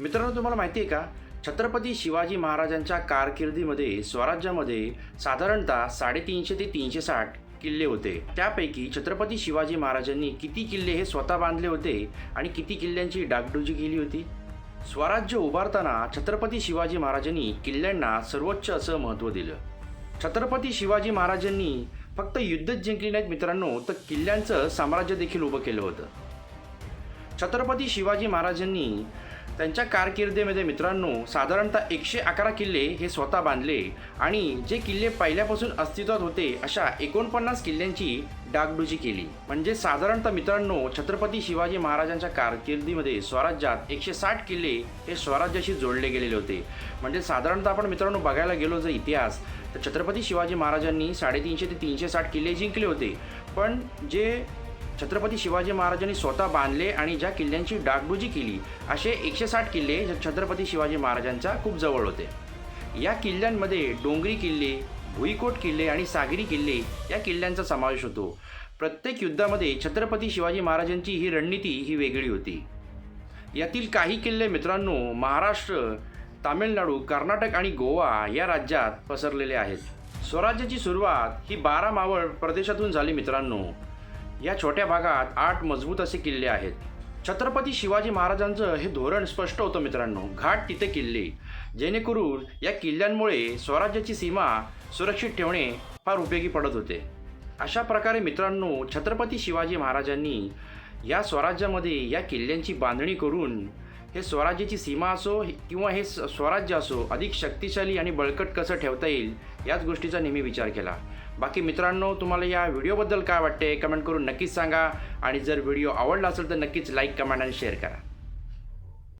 मित्रांनो, तुम्हाला माहिती आहे का, छत्रपती शिवाजी महाराजांच्या कारकिर्दीमध्ये स्वराज्यामध्ये साधारणतः 350 ते 360 किल्ले होते. त्यापैकी छत्रपती शिवाजी महाराजांनी किती किल्ले हे स्वतः बांधले होते आणि किती किल्ल्यांची डागडुजी केली होती? स्वराज्य उभारताना छत्रपती शिवाजी महाराजांनी किल्ल्यांना सर्वोच्च असं महत्त्व दिलं. छत्रपती शिवाजी महाराजांनी फक्त युद्धच जिंकली नाहीत मित्रांनो, तर किल्ल्यांचं साम्राज्य देखील उभं केलं होतं. छत्रपती शिवाजी महाराजांनी त्यांच्या कारकिर्दीमध्ये मित्रांनो साधारणतः 111 किल्ले हे स्वतः बांधले आणि जे किल्ले पहिल्यापासून अस्तित्वात होते अशा 49 किल्ल्यांची डागडुजी केली. म्हणजे साधारणतः मित्रांनो छत्रपती शिवाजी महाराजांच्या कारकिर्दीमध्ये स्वराज्यात 160 किल्ले हे स्वराज्याशी जोडले गेलेले होते. म्हणजे साधारणतः आपण मित्रांनो बघायला गेलो जर इतिहास, तर छत्रपती शिवाजी महाराजांनी 350 ते 360 किल्ले जिंकले होते. पण जे छत्रपती शिवाजी महाराजांनी स्वतः बांधले आणि ज्या किल्ल्यांची डागडुजी केली असे 160 किल्ले छत्रपती शिवाजी महाराजांच्या खूप जवळ होते. या किल्ल्यांमध्ये डोंगरी किल्ले, भुईकोट किल्ले आणि सागरी किल्ले या किल्ल्यांचा समावेश होतो. प्रत्येक युद्धामध्ये छत्रपती शिवाजी महाराजांची ही रणनीती ही वेगळी होती. यातील काही किल्ले मित्रांनो महाराष्ट्र, तामिळनाडू, कर्नाटक आणि गोवा या राज्यात पसरलेले आहेत. स्वराज्याची सुरुवात ही 12 मावळ प्रदेशातून झाली मित्रांनो. या छोट्या भागात 8 मजबूत असे किल्ले आहेत. छत्रपती शिवाजी महाराजांचं हे धोरण स्पष्ट होतं मित्रांनो, घाट तिथे किल्ले, जेणेकरून या किल्ल्यांमुळे स्वराज्याची सीमा सुरक्षित ठेवणे फार उपयोगी पडत होते. अशा प्रकारे मित्रांनो छत्रपती शिवाजी महाराजांनी या स्वराज्यामध्ये या किल्ल्यांची बांधणी करून हे स्वराज्याची सीमा असो किंवा हे स्वराज्य असो अधिक शक्तिशाली आणि बळकट कसं ठेवता येईल याच गोष्टीचा नेहमी विचार केला. बाकी मित्रांनो, तुम्हाला या व्हिडिओबद्दल काय वाटते कमेंट करून नक्कीच सांगा आणि जर व्हिडिओ आवडला असेल तर नक्कीच लाईक, कमेंट आणि शेअर करा.